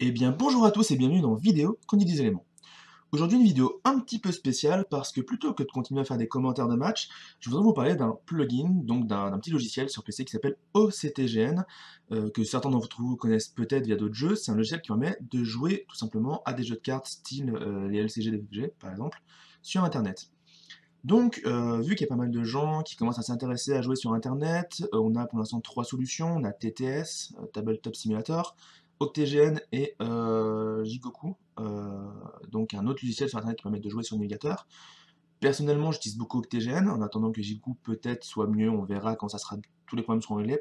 Eh bien bonjour à tous et bienvenue dans Vidéo Chronique des éléments. Aujourd'hui une vidéo un petit peu spéciale parce que plutôt que de continuer à faire des commentaires de match, je voudrais vous parler d'un plugin, donc d'un petit logiciel sur PC qui s'appelle OCTGN, que certains d'entre vous connaissent peut-être via d'autres jeux. C'est un logiciel qui permet de jouer tout simplement à des jeux de cartes style les LCG, DFG par exemple, sur internet. Donc, vu qu'il y a pas mal de gens qui commencent à s'intéresser à jouer sur internet, on a pour l'instant 3 solutions. On a TTS, Tabletop Simulator, OCTGN et Jigoku, donc un autre logiciel sur internet qui permet de jouer sur navigateur. Personnellement, j'utilise beaucoup OCTGN, en attendant que Jigoku peut-être soit mieux, on verra quand ça sera tous les problèmes seront réglés.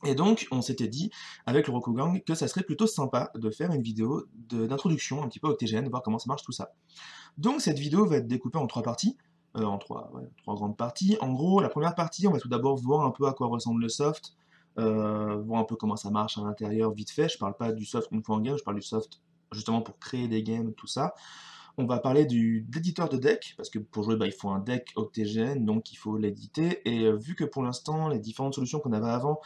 Et donc, on s'était dit, avec le Rokugang, que ça serait plutôt sympa de faire une vidéo d'introduction un petit peu au OCTGN, voir comment ça marche tout ça. Donc cette vidéo va être découpée en 3 parties, en 3 ouais, 3 grandes parties. En gros, la première partie, on va tout d'abord voir un peu à quoi ressemble le soft, voir un peu comment ça marche à l'intérieur vite fait. Je parle pas du soft une fois en game, je parle du soft justement pour créer des games, tout ça. On va parler de l'éditeur de deck, parce que pour jouer, bah, il faut un deck OCTGN, donc il faut l'éditer. Et vu que pour l'instant, les différentes solutions qu'on avait avant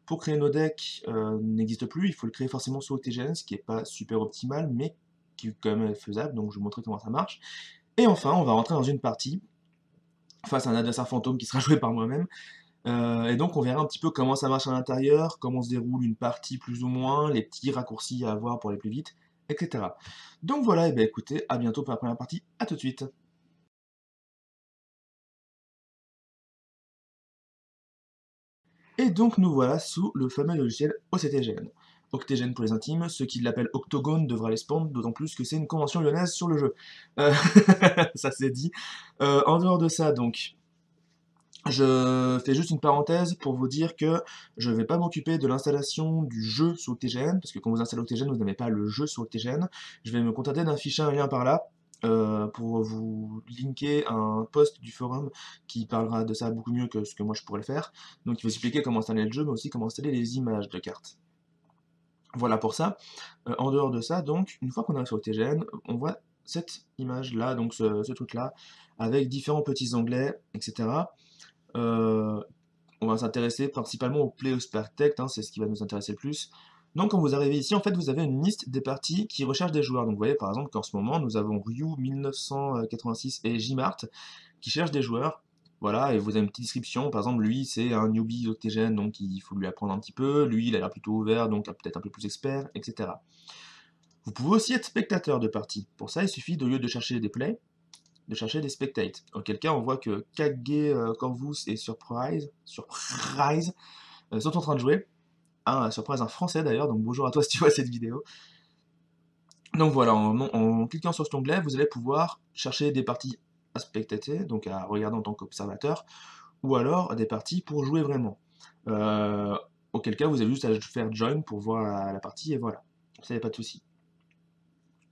pour créer nos decks n'existent plus, il faut le créer forcément sous OCTGN, ce qui n'est pas super optimal, mais qui est quand même faisable, donc je vais vous montrer comment ça marche. Et enfin, on va rentrer dans une partie face à un adversaire fantôme qui sera joué par moi-même. Et donc on verra un petit peu comment ça marche à l'intérieur, comment se déroule une partie plus ou moins, les petits raccourcis à avoir pour aller plus vite, etc. Donc voilà, et bien écoutez, à bientôt pour la première partie, à tout de suite. Et donc nous voilà sous le fameux logiciel OCTGN. Octégène pour les intimes, ceux qui l'appellent Octogone devraient les spawns, d'autant plus que c'est une convention lyonnaise sur le jeu. Euh, ça c'est dit. En dehors de ça, donc, je fais juste une parenthèse pour vous dire que je ne vais pas m'occuper de l'installation du jeu sur OCTGN, parce que quand vous installez OCTGN, vous n'avez pas le jeu sur OCTGN. Je vais me contenter d'afficher un lien par là, pour vous linker un post du forum qui parlera de ça beaucoup mieux que ce que moi je pourrais le faire. Donc il va expliquer comment installer le jeu, mais aussi comment installer les images de cartes. Voilà pour ça. En dehors de ça, donc, une fois qu'on arrive sur OCTGN, on voit cette image-là, donc ce truc-là, avec différents petits onglets, etc. Euh, on va s'intéresser principalement au Play Spectate, hein, c'est ce qui va nous intéresser le plus. Donc quand vous arrivez ici, en fait, vous avez une liste des parties qui recherchent des joueurs. Donc vous voyez par exemple qu'en ce moment, nous avons Ryu 1986 et Jmart qui cherchent des joueurs. Voilà, et vous avez une petite description. Par exemple, lui, c'est un newbie octogène, donc il faut lui apprendre un petit peu. Lui, il a l'air plutôt ouvert, donc peut-être un peu plus expert, etc. Vous pouvez aussi être spectateur de parties. Pour ça, il suffit, au lieu de chercher des plays, de chercher des spectates. Auquel cas, on voit que Kage, Corvus et Surprise sont en train de jouer. Surprise, un français d'ailleurs, donc bonjour à toi si tu vois cette vidéo. Donc voilà, en cliquant sur cet onglet, vous allez pouvoir chercher des parties à spectater, donc à regarder en tant qu'observateur, ou alors des parties pour jouer vraiment. Euh, Auquel cas, vous avez juste à faire join pour voir la partie, et voilà. Ça, y a pas de souci.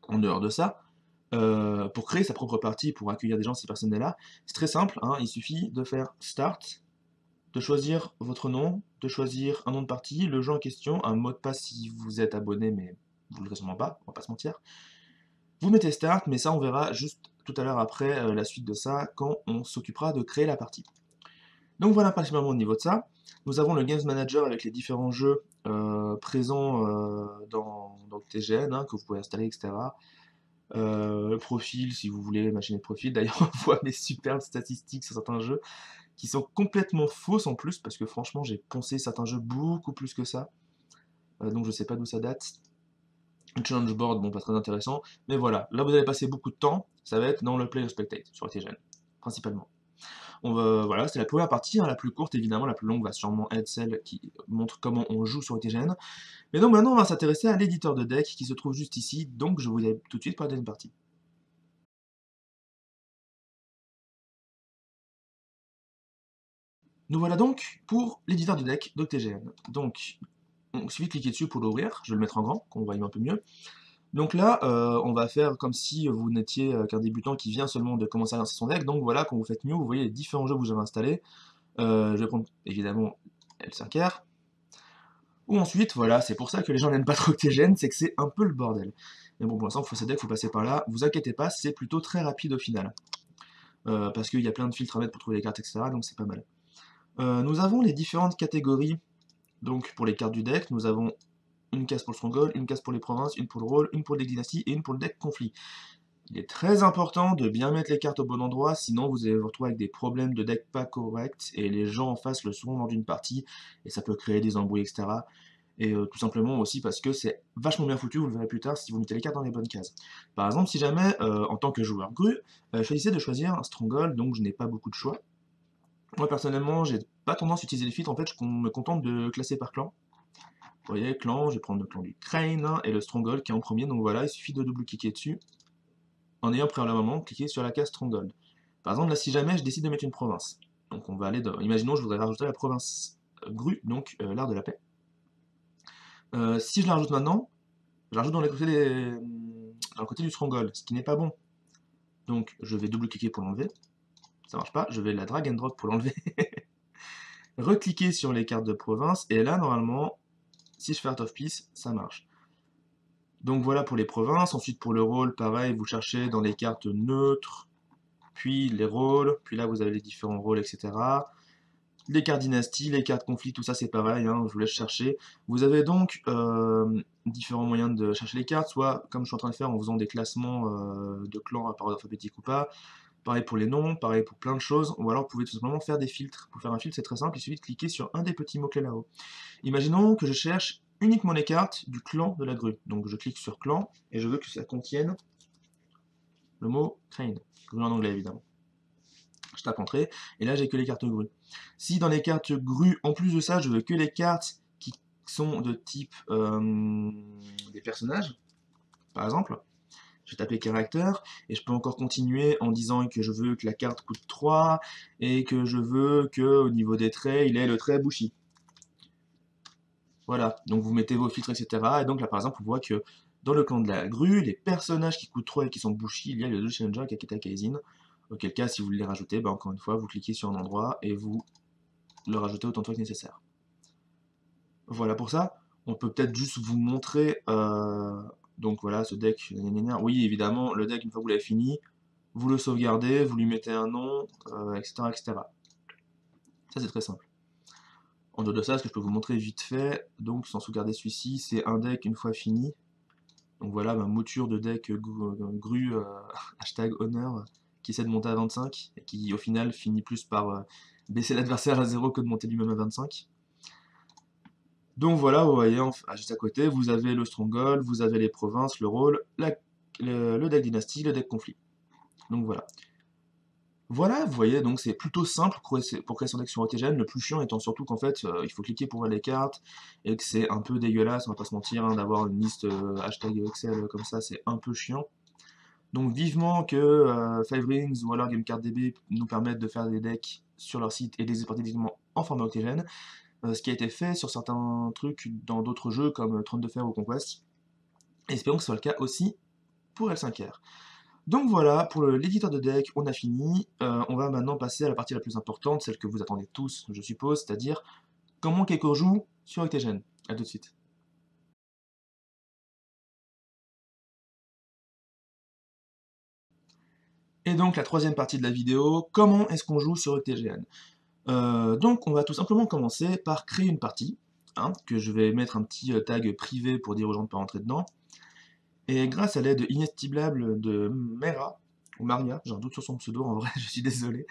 En dehors de ça, pour créer sa propre partie, pour accueillir des gens si personne n'est là, c'est très simple, hein, il suffit de faire Start, de choisir votre nom, de choisir un nom de partie, le jeu en question, un mot de passe si vous êtes abonné, mais vous ne le sûrement pas, on va pas se mentir. Vous mettez Start, mais ça on verra juste tout à l'heure après la suite de ça, quand on s'occupera de créer la partie. Donc voilà principalement au niveau de ça. Nous avons le Games Manager avec les différents jeux présents dans le TGN, hein, que vous pouvez installer, etc. Le profil, si vous voulez, machiner de profil. D'ailleurs, on voit mes superbes statistiques sur certains jeux qui sont complètement fausses en plus, parce que franchement, j'ai poncé certains jeux beaucoup plus que ça. Donc je sais pas d'où ça date. Le challenge board, bon, pas très intéressant. Mais voilà, là vous allez passer beaucoup de temps, ça va être dans le Play or Spectate, sur TGN, principalement. Voilà, c'est la première partie, hein, la plus courte évidemment, la plus longue va sûrement être celle qui montre comment on joue sur TGN. Mais donc maintenant on va s'intéresser à l'éditeur de deck qui se trouve juste ici, donc je vous dis tout de suite pour la deuxième partie. Nous voilà donc pour l'éditeur de deck d'OCTGN. Donc, il suffit de cliquer dessus pour l'ouvrir, je vais le mettre en grand, qu'on voit un peu mieux. Donc là, on va faire comme si vous n'étiez qu'un débutant qui vient seulement de commencer à lancer son deck. Donc voilà, quand vous faites New, vous voyez les différents jeux que vous avez installés. Je vais prendre évidemment L5R. Ou ensuite, voilà, c'est pour ça que les gens n'aiment pas trop OCTGN, c'est que c'est un peu le bordel. Mais bon, pour l'instant, il faut ces decks, il faut passer par là. Vous inquiétez pas, c'est plutôt très rapide au final. Parce qu'il y a plein de filtres à mettre pour trouver les cartes, etc. Donc c'est pas mal. Nous avons les différentes catégories. Donc pour les cartes du deck, nous avons une case pour le Stronghold, une case pour les provinces, une pour le rôle, une pour le deck dynastie et une pour le deck conflit. Il est très important de bien mettre les cartes au bon endroit, sinon vous allez vous retrouver avec des problèmes de deck pas corrects, et les gens en face le seront lors d'une partie, et ça peut créer des embrouilles, etc. Et tout simplement aussi parce que c'est vachement bien foutu, vous le verrez plus tard, si vous mettez les cartes dans les bonnes cases. Par exemple, si jamais, en tant que joueur grue, choisissez de choisir un Stronghold, donc je n'ai pas beaucoup de choix. Moi personnellement, j'ai pas tendance à utiliser les filtres, en fait je me contente de classer par clan. Vous voyez, clan, je vais prendre le clan du Crane, hein, et le Stronghold qui est en premier, donc voilà, il suffit de double-cliquer dessus, en ayant préalablement cliqué sur la case Stronghold. Par exemple, là, si jamais je décide de mettre une province, donc on va aller dans... Imaginons, je voudrais rajouter la province grue, donc l'art de la paix. Si je la rajoute maintenant, je la rajoute dans le côté du Stronghold, ce qui n'est pas bon. Donc, je vais double-cliquer pour l'enlever. Ça marche pas, je vais la drag and drop pour l'enlever. Recliquer sur les cartes de province, et là, normalement, si je fais Art of Peace, ça marche. Donc voilà pour les provinces. Ensuite, pour le rôle, pareil, vous cherchez dans les cartes neutres, puis les rôles, puis là, vous avez les différents rôles, etc. Les cartes dynastie, les cartes conflit, tout ça c'est pareil, hein, je vous laisse chercher. Vous avez donc différents moyens de chercher les cartes, soit comme je suis en train de faire en faisant des classements de clans à part alphabétique ou pas, pareil pour les noms, pareil pour plein de choses, ou alors vous pouvez tout simplement faire des filtres. Pour faire un filtre c'est très simple, il suffit de cliquer sur un des petits mots-clés là-haut. Imaginons que je cherche uniquement les cartes du clan de la grue. Donc je clique sur clan, et je veux que ça contienne le mot Crane, grue en anglais évidemment. Je tape entrée, et là j'ai que les cartes grues. Si dans les cartes grues, en plus de ça, je veux que les cartes qui sont de type des personnages, par exemple, je vais taper caractère, et je peux encore continuer en disant que je veux que la carte coûte 3, et que je veux que au niveau des traits, il ait le trait Bushi. Voilà, donc vous mettez vos filtres, etc. Et donc là par exemple, on voit que dans le clan de la grue, les personnages qui coûtent 3 et qui sont Bushi, il y a les deux Challenger, Kaketa, Kaizin. Auquel cas, si vous voulez les rajouter, bah, encore une fois, vous cliquez sur un endroit et vous le rajoutez autant de fois que nécessaire. Voilà pour ça. On peut peut-être juste vous montrer, donc voilà, ce deck, oui, évidemment, le deck, une fois que vous l'avez fini, vous le sauvegardez, vous lui mettez un nom, etc., etc. Ça, c'est très simple. En dehors de ça, ce que je peux vous montrer vite fait, donc sans sauvegarder celui-ci, c'est un deck une fois fini. Donc voilà, ma mouture de deck grue, hashtag honneur, qui essaie de monter à 25, et qui au final finit plus par baisser l'adversaire à 0 que de monter lui-même à 25. Donc voilà, vous voyez, juste à côté, vous avez le Stronghold, vous avez les provinces, le rôle, le deck dynastie, le deck conflit. Donc voilà. Voilà, vous voyez, donc c'est plutôt simple pour créer son deck sur OTGN, le plus chiant étant surtout qu'en fait, il faut cliquer pour voir les cartes, et que c'est un peu dégueulasse, on va pas se mentir, hein, d'avoir une liste hashtag Excel comme ça, c'est un peu chiant. Donc vivement que Five Rings ou alors GameCardDB nous permettent de faire des decks sur leur site et de les exporter directement en format Octogène, ce qui a été fait sur certains trucs dans d'autres jeux comme Trône de Fer ou Conquest. Et espérons que ce soit le cas aussi pour L5R. Donc voilà, pour l'éditeur de deck, on a fini. On va maintenant passer à la partie la plus importante, celle que vous attendez tous, je suppose, c'est-à-dire comment Keiko joue sur Octogène. A tout de suite. Et donc la troisième partie de la vidéo, comment est-ce qu'on joue sur Octogène. Donc on va tout simplement commencer par créer une partie, hein, que je vais mettre un petit tag privé pour dire aux gens de ne pas rentrer dedans. Et grâce à l'aide inestimable de Mera, ou Maria, j'ai un doute sur son pseudo en vrai, je suis désolé,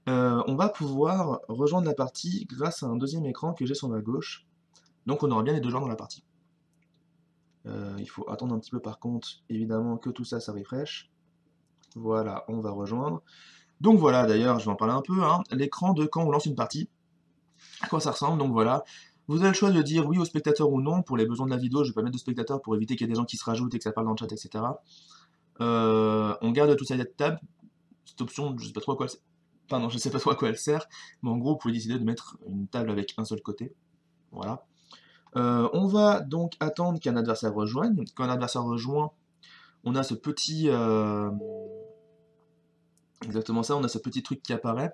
on va pouvoir rejoindre la partie grâce à un deuxième écran que j'ai sur ma gauche. Donc on aura bien les deux joueurs dans la partie. Il faut attendre un petit peu par contre, évidemment, que tout ça, ça refresh. Voilà, on va rejoindre. Donc voilà, d'ailleurs, je vais en parler un peu, hein, l'écran de quand on lance une partie, à quoi ça ressemble, donc voilà. Vous avez le choix de dire oui au spectateur ou non, pour les besoins de la vidéo, je vais pas mettre de spectateur pour éviter qu'il y ait des gens qui se rajoutent et que ça parle dans le chat, etc. On garde tout ça à table, cette option, je sais pas trop à quoi elle sert. Pardon, je sais pas trop à quoi elle sert, mais en gros, vous pouvez décider de mettre une table avec un seul côté. Voilà. On va donc attendre qu'un adversaire rejoigne. Quand un adversaire rejoint, on a ce petit... exactement ça, on a ce petit truc qui apparaît.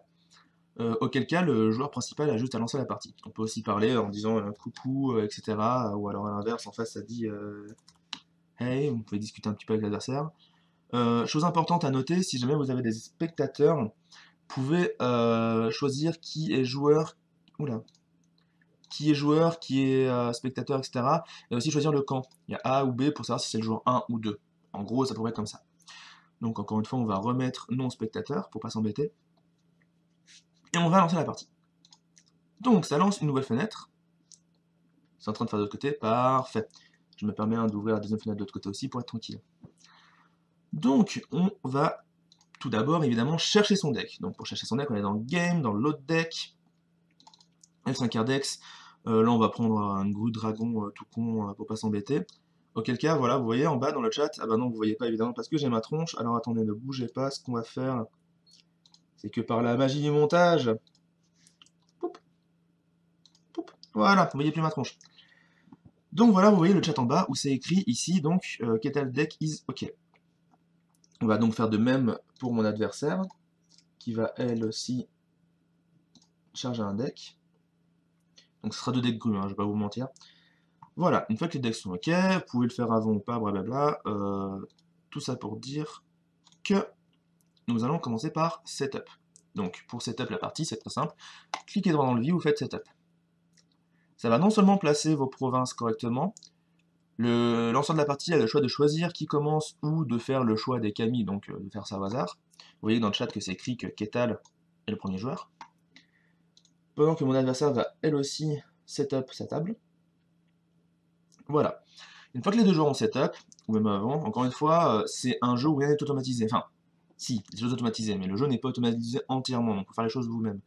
Auquel cas le joueur principal a juste à lancer la partie. On peut aussi parler en disant coucou, etc. Ou alors à l'inverse, en face ça dit hey, vous pouvez discuter un petit peu avec l'adversaire. Chose importante à noter, si jamais vous avez des spectateurs, vous pouvez choisir qui est joueur. Oula. qui est joueur, qui est spectateur, etc. Et aussi choisir le camp. Il y a A ou B pour savoir si c'est le joueur 1 ou 2. En gros, ça pourrait être comme ça. Donc encore une fois, on va remettre non spectateur pour pas s'embêter. Et on va lancer la partie. Donc ça lance une nouvelle fenêtre. C'est en train de faire de l'autre côté, parfait. Je me permets d'ouvrir la deuxième fenêtre de l'autre côté aussi pour être tranquille. Donc on va tout d'abord évidemment chercher son deck. Donc pour chercher son deck, on est dans Game, dans l'autre deck, F5 Index. Là on va prendre un Grue Dragon tout con pour pas s'embêter. Auquel cas, voilà, vous voyez en bas dans le chat, ah bah non, vous voyez pas évidemment parce que j'ai ma tronche. Alors attendez, ne bougez pas, ce qu'on va faire, c'est que par la magie du montage, poup, poup, voilà, vous voyez plus ma tronche. Donc voilà, vous voyez le chat en bas où c'est écrit ici, donc Ketal Deck is OK. On va donc faire de même pour mon adversaire, qui va elle aussi charger un deck. Donc ce sera deux decks grues, hein, je vais pas vous mentir. Voilà, une fois que les decks sont OK, vous pouvez le faire avant ou pas, blablabla. Tout ça pour dire que nous allons commencer par Setup. Donc pour Setup la partie, c'est très simple. Cliquez droit dans le vide, vous faites Setup. Ça va non seulement placer vos provinces correctement, le lanceur de la partie a le choix de choisir qui commence ou de faire le choix des Kami, donc de faire ça au hasard. Vous voyez dans le chat que c'est écrit que Ketal est le premier joueur. Pendant que mon adversaire va elle aussi setup sa table. Voilà. Une fois que les deux joueurs ont setup, ou même avant, encore une fois, c'est un jeu où rien n'est automatisé. Enfin, si, des choses automatisées, mais le jeu n'est pas automatisé entièrement, donc il faut faire les choses vous-même.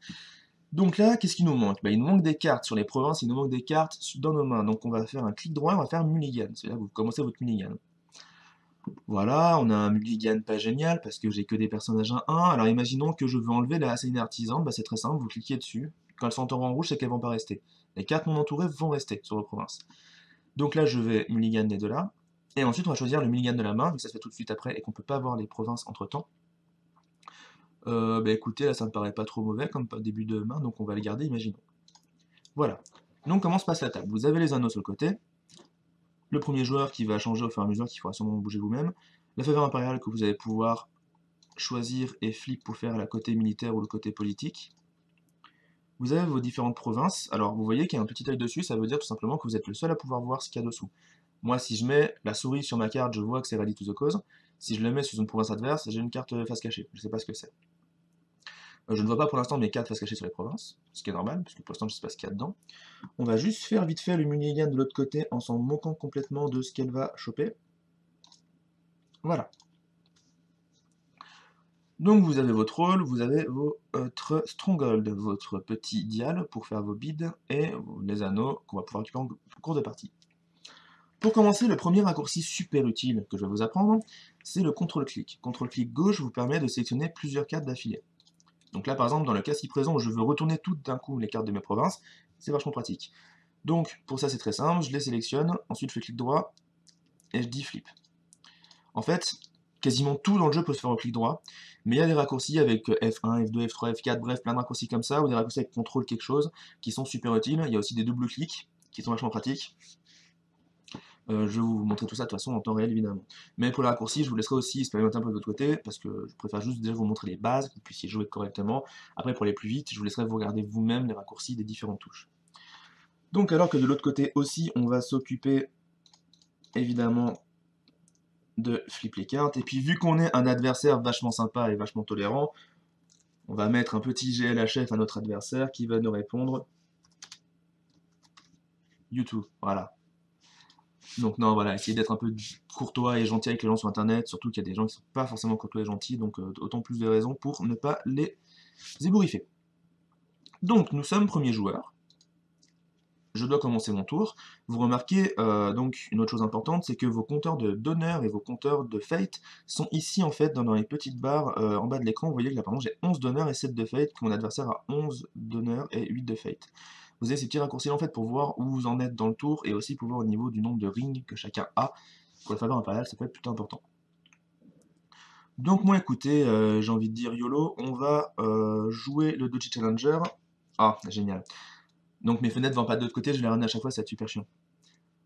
Donc là, qu'est-ce qui nous manque? Il nous manque des cartes sur les provinces, il nous manque des cartes dans nos mains. Donc on va faire un clic droit, on va faire mulligan. C'est là que vous commencez votre mulligan. Voilà, on a un mulligan pas génial parce que j'ai que des personnages à 1. Alors imaginons que je veux enlever la Assassine Artisan, bah c'est très simple, vous cliquez dessus. Quand elles sont en rang rouge, c'est qu'elles vont pas rester. Les cartes non entourées vont rester sur vos provinces. Donc là, je vais mulligan les deux là. Et ensuite, on va choisir le mulligan de la main, mais ça se fait tout de suite après et qu'on peut pas voir les provinces entre temps. Bah écoutez, là ça me paraît pas trop mauvais comme début de main, donc on va le garder, imaginons. Voilà. Donc comment se passe la table? Vous avez les anneaux sur le côté, le premier joueur qui va changer au fur et à mesure, qu'il faudra sûrement bouger vous-même, la faveur impériale que vous allez pouvoir choisir et flip pour faire la côté militaire ou le côté politique. Vous avez vos différentes provinces, alors vous voyez qu'il y a un petit œil dessus, ça veut dire tout simplement que vous êtes le seul à pouvoir voir ce qu'il y a dessous. Moi, si je mets la souris sur ma carte, je vois que c'est Rally to the Cause. Si je le mets sur une province adverse, j'ai une carte face cachée. Je ne sais pas ce que c'est. Je ne vois pas pour l'instant mes cartes face cachée sur les provinces, ce qui est normal, parce que pour l'instant je ne sais pas ce qu'il y a dedans. On va juste faire vite fait le mulligan de l'autre côté en s'en moquant complètement de ce qu'elle va choper. Voilà. Donc vous avez votre rôle, vous avez votre stronghold, votre petit dial pour faire vos bids, et les anneaux qu'on va pouvoir récupérer en cours de partie. Pour commencer, le premier raccourci super utile que je vais vous apprendre, c'est le contrôle-clic. Contrôle-clic gauche vous permet de sélectionner plusieurs cartes d'affilée. Donc là, par exemple, dans le cas ci présent où je veux retourner toutes d'un coup les cartes de mes provinces, c'est vachement pratique. Donc, pour ça, c'est très simple, je les sélectionne, ensuite je fais clic droit, et je dis flip. En fait, quasiment tout dans le jeu peut se faire au clic droit, mais il y a des raccourcis avec F1, F2, F3, F4, bref, plein de raccourcis comme ça, ou des raccourcis avec contrôle quelque chose, qui sont super utiles. Il y a aussi des doubles clics, qui sont vachement pratiques. Je vais vous montrer tout ça de toute façon en temps réel évidemment. Mais pour les raccourcis, je vous laisserai aussi expérimenter un peu de votre côté, parce que je préfère juste déjà vous montrer les bases, que vous puissiez jouer correctement. Après pour aller plus vite, je vous laisserai vous regarder vous-même les raccourcis des différentes touches. Donc alors que de l'autre côté aussi, on va s'occuper évidemment de flip les cartes, et puis vu qu'on est un adversaire vachement sympa et vachement tolérant, on va mettre un petit GLHF à notre adversaire qui va nous répondre YouTube, voilà. Donc non, voilà, essayez d'être un peu courtois et gentil avec les gens sur internet, surtout qu'il y a des gens qui sont pas forcément courtois et gentils, donc autant plus de raisons pour ne pas les ébouriffer. Donc nous sommes premier joueur. Je dois commencer mon tour. Vous remarquez donc une autre chose importante, c'est que vos compteurs d'honneur et vos compteurs de fate sont ici en fait dans les petites barres en bas de l'écran. Vous voyez que là par exemple j'ai 11 d'honneur et 7 de fate, que mon adversaire a 11 d'honneur et 8 de fate. Vous avez ces petits raccourcis en fait pour voir où vous en êtes dans le tour et aussi pour voir au niveau du nombre de rings que chacun a. Pour la faveur impériale, ça peut être plutôt important. Donc moi écoutez, j'ai envie de dire YOLO, on va jouer le Doji Challenger. Ah, génial. Donc mes fenêtres vont pas de l'autre côté, je les ramène à chaque fois, ça va être super chiant.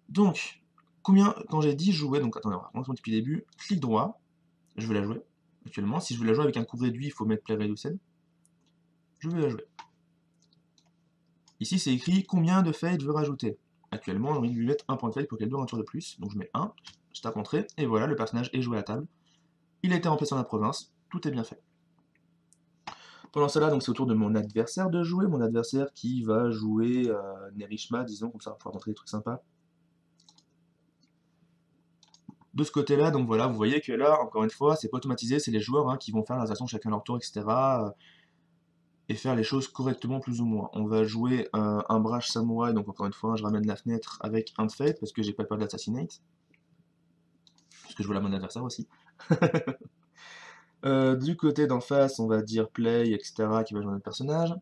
Donc, quand j'ai dit jouer, donc attendez, on va reprendre depuis le début, clic droit, je vais la jouer, actuellement. Si je veux la jouer avec un coup réduit, il faut mettre Play Reduced. Je vais la jouer. Ici, c'est écrit combien de fades je veux rajouter. Actuellement, j'ai envie de lui mettre un point de fade pour qu'elle dure un tour de plus. Donc je mets 1, je tape entrée, et voilà, le personnage est joué à table. Il a été remplacé dans la province, tout est bien fait. Pendant cela, donc c'est au tour de mon adversaire de jouer. Mon adversaire qui va jouer Nerishma, disons, comme ça on va pouvoir montrer des trucs sympas. De ce côté-là, donc voilà, vous voyez que là, encore une fois, c'est pas automatisé, c'est les joueurs qui vont faire leurs actions chacun leur tour, etc. Et faire les choses correctement plus ou moins. On va jouer un Brash Samouraï, donc encore une fois, je ramène la fenêtre avec un de fate, parce que j'ai pas peur d'assassinate. Parce que je veux la mon adversaire aussi. Du côté d'en face, on va dire play, etc. qui va jouer notre personnage.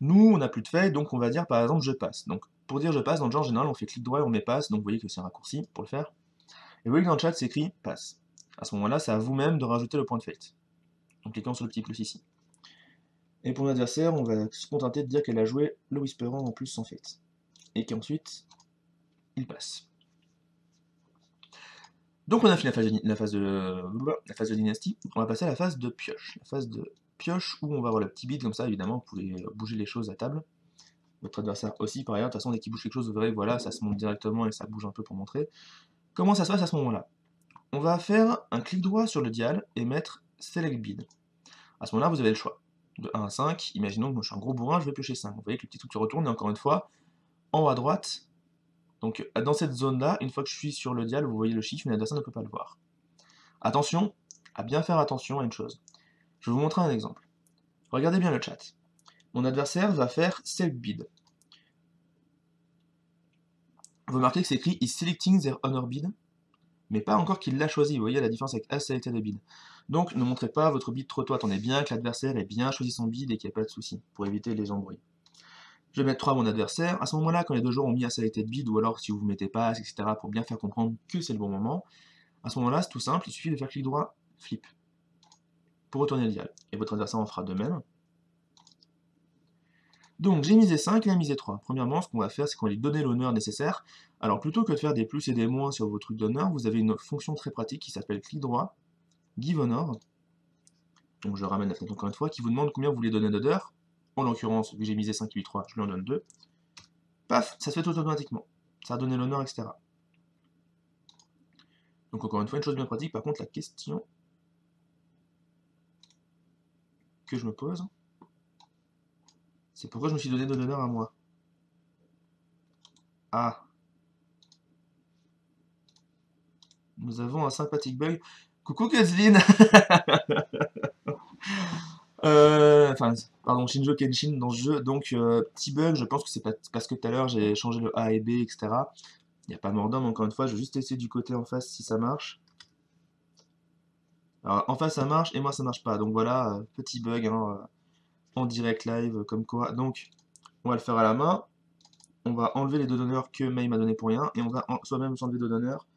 Nous, on n'a plus de fade, donc on va dire par exemple je passe. Donc pour dire je passe, dans le genre général, on fait clic droit et on met passe, donc vous voyez que c'est un raccourci pour le faire. Et vous voyez que dans le chat, c'est écrit passe. À ce moment-là, c'est à vous-même de rajouter le point de fate. En cliquant sur le petit plus ici. Et pour l'adversaire, on va se contenter de dire qu'elle a joué le Whisperer en plus sans fate. Et qu'ensuite, il passe. Donc on a fini la phase de dynastie, on va passer à la phase de pioche. La phase de pioche où on va avoir le petit bid comme ça, évidemment, vous pouvez bouger les choses à table. Votre adversaire aussi, par ailleurs, de toute façon, dès qu'il bouge quelque chose, vous verrez, voilà, ça se monte directement et ça bouge un peu pour montrer. Comment ça se passe à ce moment-là? On va faire un clic droit sur le dial et mettre Select Bid. À ce moment-là, vous avez le choix. De 1 à 5, imaginons que moi je suis un gros bourrin, je vais piocher 5. Vous voyez que le petit truc se retourne, et encore une fois, en haut à droite, donc dans cette zone-là, une fois que je suis sur le dial, vous voyez le chiffre, mais l'adversaire ne peut pas le voir. Attention, à bien faire attention à une chose. Je vais vous montrer un exemple. Regardez bien le chat. Mon adversaire va faire Select Bid. Vous remarquez que c'est écrit is selecting their honor bid, mais pas encore qu'il l'a choisi. Vous voyez la différence avec as selected a bid. Donc ne montrez pas votre bid trop tôt. Attendez bien que l'adversaire ait bien choisi son bid et qu'il n'y ait pas de souci, pour éviter les embrouilles. Je vais mettre 3 à mon adversaire. À ce moment-là, quand les deux joueurs ont mis as selected bid, ou alors si vous mettez pass, etc., pour bien faire comprendre que c'est le bon moment, à ce moment-là, c'est tout simple, il suffit de faire clic droit, flip, pour retourner le dial. Et votre adversaire en fera de même. Donc j'ai misé 5, il a misé 3. Premièrement, ce qu'on va faire, c'est qu'on va lui donner l'honneur nécessaire. Alors plutôt que de faire des plus et des moins sur vos trucs d'honneur, vous avez une fonction très pratique qui s'appelle clic droit, give honor. Donc je ramène la fenêtre encore une fois, qui vous demande combien vous voulez donner d'honneur. En l'occurrence, vu que j'ai misé 5 et 8, 3, je lui en donne 2. Paf, ça se fait tout automatiquement. Ça a donné l'honneur, etc. Donc encore une fois, une chose bien pratique. Par contre, la question que je me pose, c'est pourquoi je me suis donné de l'honneur à moi. Ah, nous avons un sympathique bug. Coucou Kathleen. Enfin, pardon, Shinjo Kenshin dans ce jeu, donc petit bug, je pense que c'est parce que tout à l'heure j'ai changé le A et B, etc. Il n'y a pas mort d'homme, encore une fois, je vais juste essayer du côté en face si ça marche. Alors en face ça marche et moi ça marche pas, donc voilà, petit bug en direct live comme quoi. Donc on va le faire à la main, on va enlever les deux donneurs que May m'a donné pour rien, et on va soi-même s'enlever deux donneurs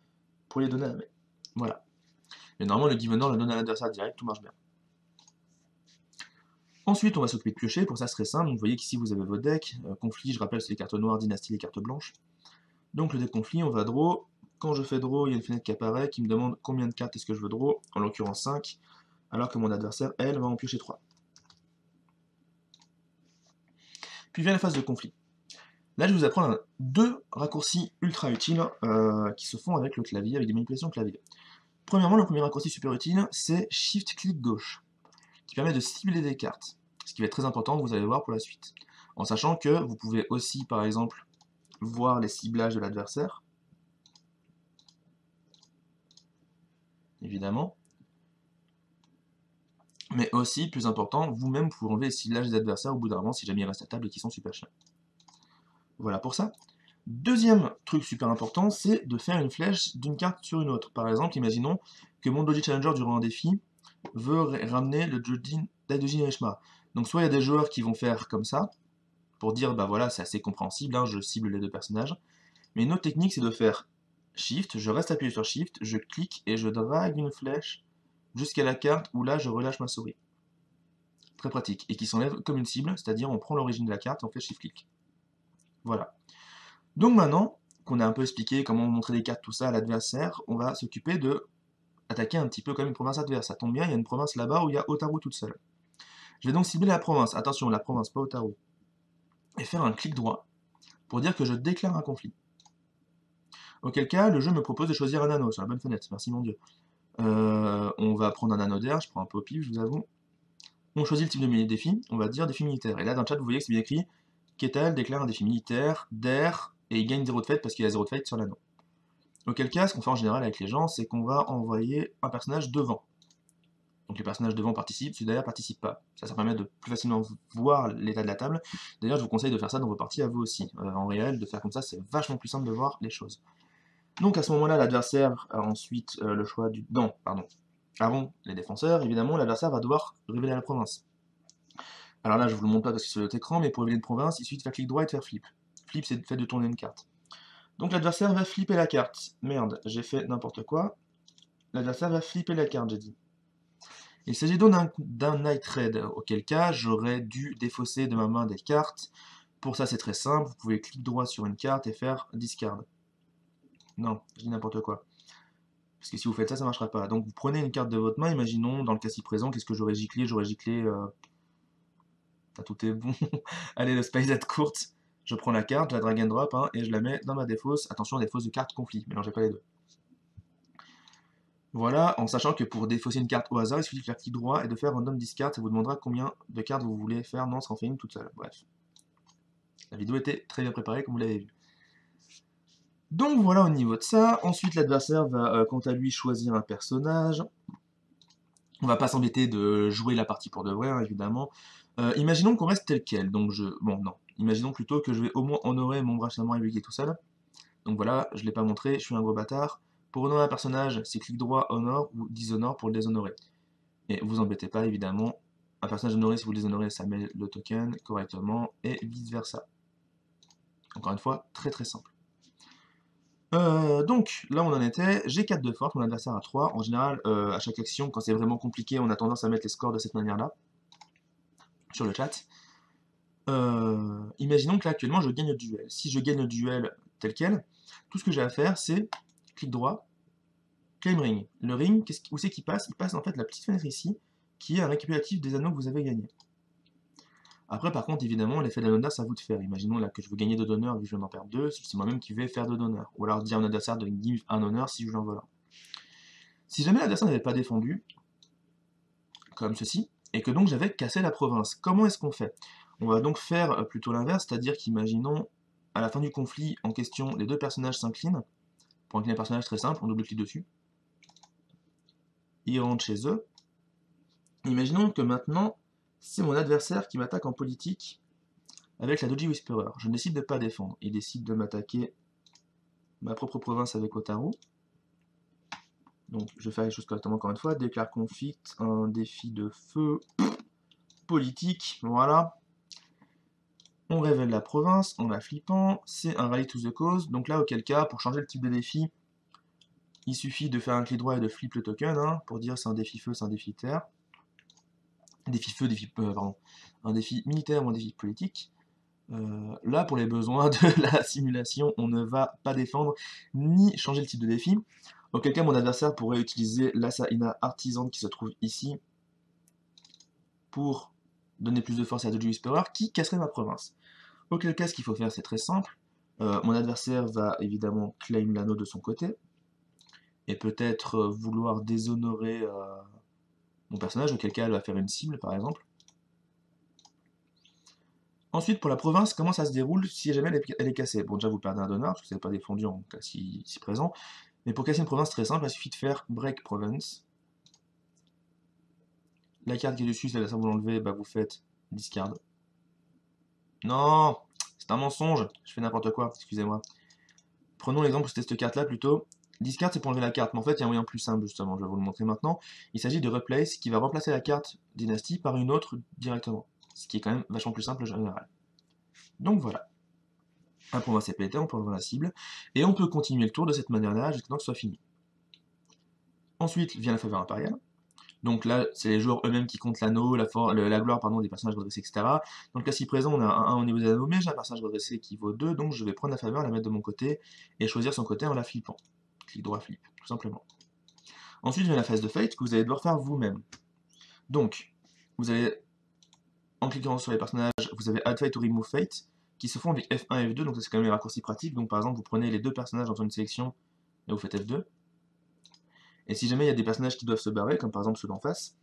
pour les donner à May. Voilà. Et normalement le give honor le donne à l'adversaire direct, tout marche bien. Ensuite, on va s'occuper de piocher, pour ça c'est très simple, donc vous voyez qu'ici vous avez votre deck, conflit, je rappelle c'est les cartes noires, dynastie les cartes blanches. Donc le deck conflit, on va draw, quand je fais draw, il y a une fenêtre qui apparaît, qui me demande combien de cartes est-ce que je veux draw, en l'occurrence 5, alors que mon adversaire, elle, va en piocher 3. Puis vient la phase de conflit. Là je vais vous apprendre deux raccourcis ultra utiles qui se font avec le clavier, avec des manipulations de clavier. Premièrement, le premier raccourci super utile, c'est Shift-clic gauche, qui permet de cibler des cartes, ce qui va être très important, vous allez voir pour la suite. En sachant que vous pouvez aussi, par exemple, voir les ciblages de l'adversaire, évidemment, mais aussi, plus important, vous-même pouvez enlever les ciblages des adversaires au bout d'un moment si jamais ils restent à table et qu'ils sont super chiants. Voilà pour ça. Deuxième truc super important, c'est de faire une flèche d'une carte sur une autre. Par exemple, imaginons que mon Doji Challenger durant un défi veut ramener le Daidojin Erishima. Donc soit il y a des joueurs qui vont faire comme ça, pour dire bah voilà c'est assez compréhensible, je cible les deux personnages. Mais une autre technique c'est de faire Shift, je reste appuyé sur Shift, je clique et je drague une flèche jusqu'à la carte où là je relâche ma souris. Très pratique, et qui s'enlève comme une cible, c'est-à-dire on prend l'origine de la carte et on fait Shift-click. Voilà. Donc maintenant qu'on a un peu expliqué comment montrer des cartes, tout ça à l'adversaire, on va s'occuper de attaquer un petit peu comme une province adverse. Ça tombe bien, il y a une province là-bas où il y a Otaru toute seule. Je vais donc cibler la province. Attention, la province, pas Otaru. et faire un clic droit pour dire que je déclare un conflit. Auquel cas, le jeu me propose de choisir un anneau sur la bonne fenêtre, merci mon dieu. On va prendre un anneau d'air, je prends un peu au pif, je vous avoue. On choisit le type de défi, on va dire défi militaire. Et là, dans le chat, vous voyez que c'est bien écrit Ketal déclare un défi militaire d'air et il gagne 0 de fate parce qu'il a 0 de fate sur l'anneau. Auquel cas, ce qu'on fait en général avec les gens, c'est qu'on va envoyer un personnage devant. Donc les personnages devant participent, celui derrière participe pas. Ça permet de plus facilement voir l'état de la table. D'ailleurs, je vous conseille de faire ça dans vos parties à vous aussi. En réel, de faire comme ça, c'est vachement plus simple de voir les choses. Donc à ce moment-là, l'adversaire a ensuite le choix du... Non, pardon. Avant les défenseurs, évidemment, l'adversaire va devoir révéler la province. Alors là, je vous le montre pas parce que c'est sur votre écran, mais pour révéler une province, il suffit de faire clic droit et de faire flip. Flip, c'est le fait de tourner une carte. Donc l'adversaire va flipper la carte. Merde, j'ai fait n'importe quoi. L'adversaire va flipper la carte, j'ai dit. Il s'agit donc d'un night raid, auquel cas j'aurais dû défausser de ma main des cartes. Pour ça, c'est très simple, vous pouvez cliquer droit sur une carte et faire discard. Non, je dis n'importe quoi. Parce que si vous faites ça, ça marchera pas. Donc vous prenez une carte de votre main, imaginons, dans le cas ci présent, qu'est-ce que j'aurais giclé? J'aurais giclé... tout est bon. Allez, le Space at Court. Je prends la carte, je la drag and drop, hein, et je la mets dans ma défausse. Attention, défausse de carte conflit, mélangez pas les deux. Voilà, en sachant que pour défausser une carte au hasard, il suffit de faire clic droit et de faire random discard, ça vous demandera combien de cartes vous voulez faire, non, ça en fait une toute seule, bref. La vidéo était très bien préparée, comme vous l'avez vu. Donc voilà au niveau de ça, ensuite l'adversaire va quant à lui choisir un personnage. On va pas s'embêter de jouer la partie pour de vrai, hein, évidemment. Imaginons qu'on reste tel quel, donc je... Bon, non. Imaginons plutôt que je vais au moins honorer mon brachement évoqué tout seul. Donc voilà, je ne l'ai pas montré, je suis un gros bâtard. Pour honorer un personnage, c'est clic droit, honor ou dishonor pour le déshonorer. Et vous embêtez pas, évidemment. Un personnage honoré, si vous le déshonorez, ça met le token correctement, et vice versa. Encore une fois, très très simple. Donc, là on en était, j'ai 4 de force, mon adversaire a 3. En général, à chaque action, quand c'est vraiment compliqué, on a tendance à mettre les scores de cette manière-là, sur le chat. Imaginons que là actuellement je gagne le duel. Si je gagne le duel tel quel, tout ce que j'ai à faire c'est clic droit, claim ring. Le ring, où c'est qu'il passe? Il passe en fait la petite fenêtre ici, qui est un récapitulatif des anneaux que vous avez gagnés. Après par contre évidemment l'effet de l'honneur c'est à vous de faire. Imaginons là que je veux gagner 2 d'honneur, vu que je viens d'en perdre 2, c'est moi-même qui vais faire 2 d'honneur. Ou alors dire à mon adversaire de give un honneur si je lui en vole un. Si jamais l'adversaire n'avait pas défendu, comme ceci, et que donc j'avais cassé la province, comment est-ce qu'on fait? On va donc faire plutôt l'inverse, c'est-à-dire qu'imaginons, à la fin du conflit en question, les deux personnages s'inclinent. Pour incliner un personnage très simple, on double-clique dessus. Ils rentrent chez eux. Imaginons que maintenant, c'est mon adversaire qui m'attaque en politique avec la Doji Whisperer. Je décide de ne pas défendre. Il décide de m'attaquer ma propre province avec Otaru. Donc je vais faire les choses correctement encore une fois. Déclare conflict, un défi de feu politique, voilà. On révèle la province en la flippant, c'est un rally to the cause, donc là auquel cas, pour changer le type de défi, il suffit de faire un clic droit et de flip le token, hein, pour dire c'est un défi feu, c'est un défi terre. Défi feu, pardon. Un défi militaire ou un défi politique. Là, pour les besoins de la simulation, on ne va pas défendre ni changer le type de défi. Auquel cas, mon adversaire pourrait utiliser l'Asaina artisane qui se trouve ici pour donner plus de force à Doji Whisperer qui casserait ma province. Auquel cas, ce qu'il faut faire, c'est très simple. Mon adversaire va évidemment claim l'anneau de son côté, et peut-être vouloir déshonorer mon personnage, auquel cas elle va faire une cible, par exemple. Ensuite, pour la province, comment ça se déroule si jamais elle est cassée? Bon, déjà, vous perdez un d'honneur, parce que vous n'avez pas défendu en cas si présent. Mais pour casser une province, très simple, il suffit de faire Break Province. La carte qui est dessus, si l'adversaire vous l'enlevez, bah, vous faites Discard. Non, c'est un mensonge, je fais n'importe quoi, excusez-moi. Prenons l'exemple où c'était cette carte-là plutôt. Discard, c'est pour enlever la carte, mais en fait, il y a un moyen plus simple, justement, je vais vous le montrer maintenant. Il s'agit de Replace, qui va remplacer la carte Dynasty par une autre directement. Ce qui est quand même vachement plus simple en général. Donc voilà. Un point CPT, on peut enlever la cible, et on peut continuer le tour de cette manière-là jusqu'à temps que ce soit fini. Ensuite vient la faveur impériale. Donc là, c'est les joueurs eux-mêmes qui comptent l'anneau, la gloire pardon, des personnages redressés, etc. Dans le cas ci présent, on a un 1 au niveau des anneaux, mais j'ai un personnage redressé qui vaut 2, donc je vais prendre la faveur, la mettre de mon côté, et choisir son côté en la flippant. Clic droit flip, tout simplement. Ensuite vient la phase de fate que vous allez devoir faire vous-même. Donc, vous allez, en cliquant sur les personnages, vous avez Add Fate ou Remove Fate. qui se font avec F1 et F2, donc ça c'est quand même les raccourcis pratiques. Donc par exemple, vous prenez les deux personnages dans une sélection et vous faites F2. Et si jamais il y a des personnages qui doivent se barrer, comme par exemple ceux d'en face,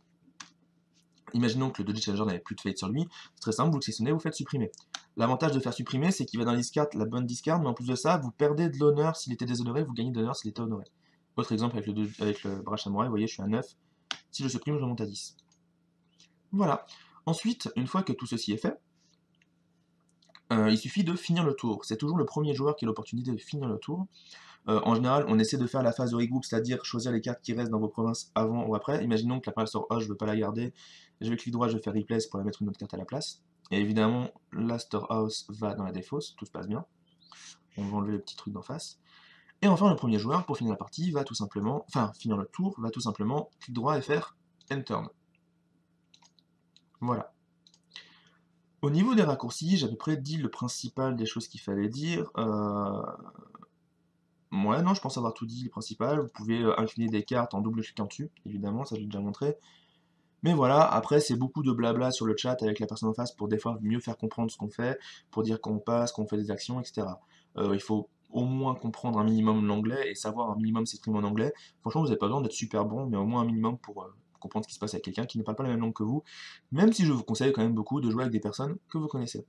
imaginons que le Dodge Challenger n'avait plus de fate sur lui, c'est très simple, vous le sélectionnez, vous faites supprimer. L'avantage de faire supprimer, c'est qu'il va dans la discard la bonne discard, mais en plus de ça, vous perdez de l'honneur s'il était déshonoré, vous gagnez de l'honneur s'il était honoré. Autre exemple avec le bras samouraï, vous voyez, je suis à 9. Si je supprime, je remonte à 10. Voilà. Ensuite, une fois que tout ceci est fait, il suffit de finir le tour. C'est toujours le premier joueur qui a l'opportunité de finir le tour. En général, on essaie de faire la phase de regroup, c'est-à-dire choisir les cartes qui restent dans vos provinces avant ou après. Imaginons que la première sur A, je ne veux pas la garder. Je vais cliquer droit, je vais faire replace pour la mettre une autre carte à la place. Et évidemment, la storehouse va dans la défausse, tout se passe bien. On va enlever le petit truc d'en face. Et enfin, le premier joueur, pour finir la partie, va tout simplement, enfin, finir le tour, va tout simplement cliquer droit et faire end turn. Voilà. Au niveau des raccourcis, j'ai à peu près dit le principal des choses qu'il fallait dire. Ouais, non, je pense avoir tout dit, le principal. Vous pouvez incliner des cartes en double cliquant dessus, évidemment, ça je l'ai déjà montré. Mais voilà, après c'est beaucoup de blabla sur le chat avec la personne en face pour des fois mieux faire comprendre ce qu'on fait, pour dire qu'on passe, qu'on fait des actions, etc. Il faut au moins comprendre un minimum l'anglais et savoir un minimum s'exprimer en anglais. Franchement, vous n'avez pas besoin d'être super bon, mais au moins un minimum pour comprendre ce qui se passe avec quelqu'un qui ne parle pas la même langue que vous, même si je vous conseille quand même beaucoup de jouer avec des personnes que vous connaissez.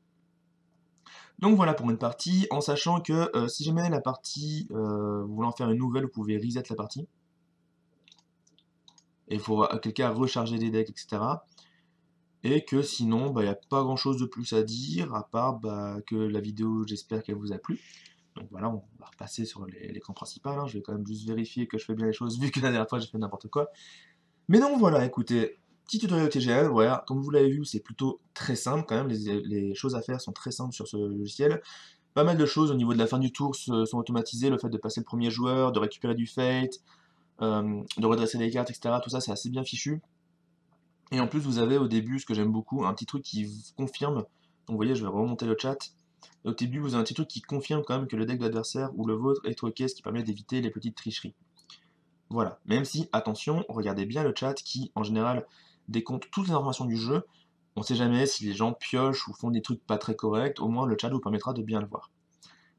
Donc voilà pour une partie, en sachant que si jamais la partie, vous voulez en faire une nouvelle, vous pouvez reset la partie. Et il faut quelqu'un recharger les decks, etc. Et que sinon, il n'y a pas grand chose de plus à dire, à part que la vidéo, j'espère qu'elle vous a plu. Donc voilà, on va repasser sur l'écran principal, hein. Je vais quand même juste vérifier que je fais bien les choses, vu que la dernière fois j'ai fait n'importe quoi. Mais donc voilà, écoutez, petit tutoriel TGL, voilà, comme vous l'avez vu, c'est plutôt très simple quand même, les choses à faire sont très simples sur ce logiciel. Pas mal de choses au niveau de la fin du tour sont automatisées, le fait de passer le premier joueur, de récupérer du fate, de redresser les cartes, etc. Tout ça, c'est assez bien fichu. Et en plus, vous avez au début, ce que j'aime beaucoup, un petit truc qui confirme. Donc vous voyez, je vais remonter le chat. Et au début, vous avez un petit truc qui confirme quand même que le deck de l'adversaire ou le vôtre est ok, ce qui permet d'éviter les petites tricheries. Voilà. Même si, attention, regardez bien le chat qui, en général, décompte toutes les informations du jeu. On sait jamais si les gens piochent ou font des trucs pas très corrects, au moins le chat vous permettra de bien le voir.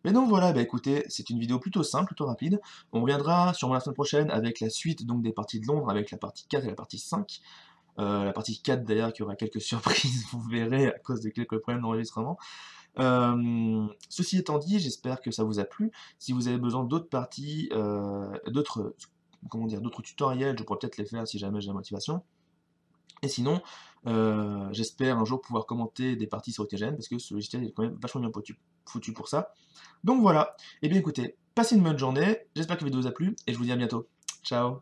Mais donc voilà, bah écoutez, c'est une vidéo plutôt simple, plutôt rapide. On reviendra sûrement la semaine prochaine avec la suite donc des parties de Londres, avec la partie 4 et la partie 5. La partie 4 d'ailleurs qui aura quelques surprises, vous verrez, à cause de quelques problèmes d'enregistrement. Ceci étant dit, j'espère que ça vous a plu. Si vous avez besoin d'autres parties, d'autres comment dire, d'autres tutoriels, je pourrais peut-être les faire si jamais j'ai la motivation. Et sinon, j'espère un jour pouvoir commenter des parties sur ETGN, parce que ce logiciel est quand même vachement bien foutu pour ça. Donc voilà, et bien écoutez, passez une bonne journée, j'espère que la vidéo vous a plu, et je vous dis à bientôt. Ciao!